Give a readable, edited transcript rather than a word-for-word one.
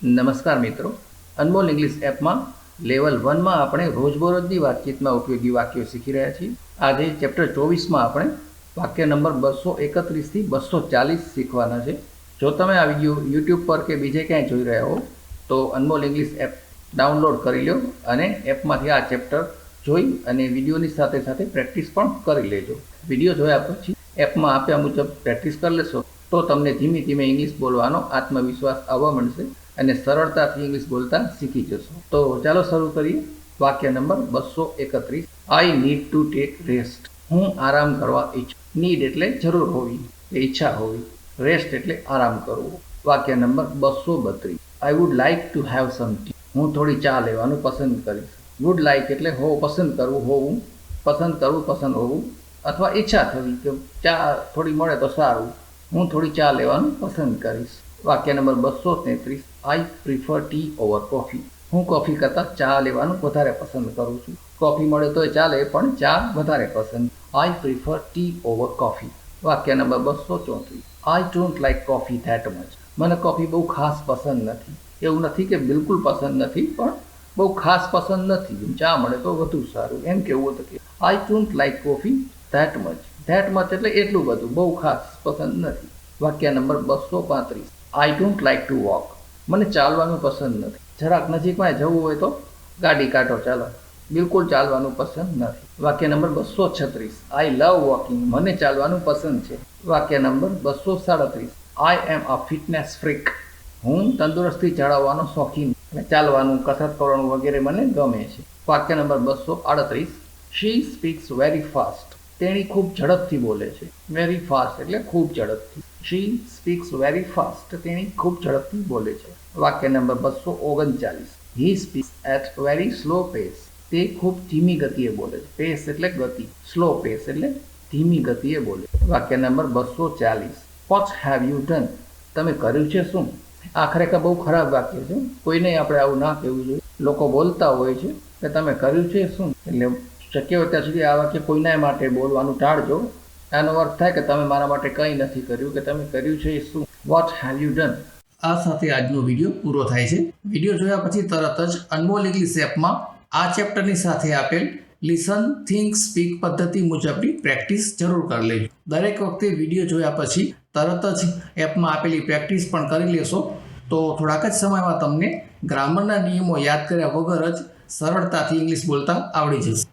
નમસ્કાર મિત્રો, અનમોલ ઇંગ્લિશ એપમાં લેવલ 1માં આપણે રોજબરોજની વાતચીતમાં ઉપયોગી વાક્યો શીખી રહ્યા છીએ. આજે ચેપ્ટર 24માં આપણે વાક્ય નંબર 231થી 240 શીખવાના છે. જો તમે આ વિડીયો યુટ્યુબ પર કે બીજે ક્યાંય જોઈ રહ્યા હો તો અનમોલ ઇંગ્લિશ એપ ડાઉનલોડ કરી લો અને એપમાંથી આ ચેપ્ટર જોઈ અને વિડીયોની સાથે સાથે પ્રેક્ટિસ પણ કરી લેજો. વિડીયો જોયા પછી એપમાં આપ્યા મુજબ પ્રેક્ટિસ કરી લેશો તો તમને ધીમે ધીમે ઇંગ્લિશ બોલવાનો આત્મવિશ્વાસ આવવા મળશે અને સરળતાથી ઇંગ્લિશ બોલતા શીખી જશો. તો ચાલો શરૂ કરીએ. વાક્ય number 231. I need to take rest. હું આરામ કરવા ઈચ્છું. નીડ એટલે જરૂર હોવી, ઈચ્છા હોવી. રેસ્ટ એટલે આરામ કરવો. વાક્ય number 232. I would like to have sum T. હું થોડી ચા લેવાનું પસંદ કરીશ. વુડ લાઇક એટલે પસંદ કરવું, હોવું, પસંદ કરવું, પસંદ હોવું, અથવા ઈચ્છા થવી કે ચા થોડી મળે તો સારું. હું થોડી ચા લેવાનું પસંદ કરીશ. વાક્ય નંબર 233. આઈ પ્રિફર ટી ઓવર કોફી. હું કોફી કરતાં ચા લેવાનું વધારે પસંદ કરું છું. કોફી મળે તો ચાલે પણ ચા વધારે પસંદ. I prefer tea over coffee. વાક્ય નંબર 234. I don't like coffee that much. મને કોફી બહુ ખાસ પસંદ નથી. એવું નથી કે બિલકુલ પસંદ નથી, પણ બહુ ખાસ પસંદ નથી. ચા મળે તો વધુ સારું, એમ કેવું હતું કે આઈ don't like coffee that much. That much એટલે એટલું બધું, બહુ ખાસ પસંદ નથી. વાક્ય number 235. I don't like to walk. મને ચાલવાનું પસંદ નથી. જરાક નજીકમાં જવું હોય તો ગાડી કાઢો, ચાલો. બિલકુલ ચાલવાનું પસંદ નથી. વાક્ય નંબર 236. આઈ લવ વોકિંગ. મને ચાલવાનું પસંદ છે. વાક્ય નંબર 237. આઈ એમ અ ફિટનેસ ફ્રીક. હું તંદુરસ્તી જાળવવાનો શોખીન. ચાલવાનું, કસરત કરવાનું વગેરે મને ગમે છે. વાક્ય નંબર 238. શી સ્પીક્સ વેરી ફાસ્ટ. તેણી ખૂબ ઝડપથી બોલે છે. વેરી ફાસ્ટ એટલે ખૂબ ઝડપથી. She speaks very fast. તેણી ખૂબ ઝડપથી બોલે છે. વાક્ય નંબર 239. He speaks at very slow pace. તે ખૂબ ધીમી ગતિએ બોલે છે. પેસ એટલે ગતિ, સ્લો પેસ એટલે ધીમી ગતિએ બોલે. વાક્ય number 240. What have you done. તમે કર્યું છે શું? આ ખરેખર બહુ ખરાબ વાક્ય છે. કોઈને આપણે આવું ના કહેવું જોઈએ. લોકો બોલતા હોય છે કે તમે કર્યું છે શું, એટલે શક્ય હોય ત્યાં સુધી આ વાક્ય કોઈના માટે બોલવાનું ટાળજો. આનો અર્થ થાય કે તમે મારા માટે કંઈ નથી કર્યું, કે તમે કર્યું છે શું. What have you done. આ સાથે આજનો વિડીયો પૂરો થાય છે. વિડીયો જોયા પછી તરત જ અનમોલ ઇંગ્લિશ એપમાં આ ચેપ્ટરની સાથે આપેલ લિસન, થિંક, સ્પીક પદ્ધતિ મુજબની પ્રેક્ટિસ જરૂર કરી લેજો. દરેક વખતે વિડીયો જોયા પછી તરત જ એપમાં આપેલી પ્રેક્ટિસ પણ કરી લેશો તો થોડાક જ સમયમાં તમને ગ્રામરના નિયમો યાદ કર્યા વગર જ સરળતાથી ઇંગ્લિશ બોલતા આવડી જશે.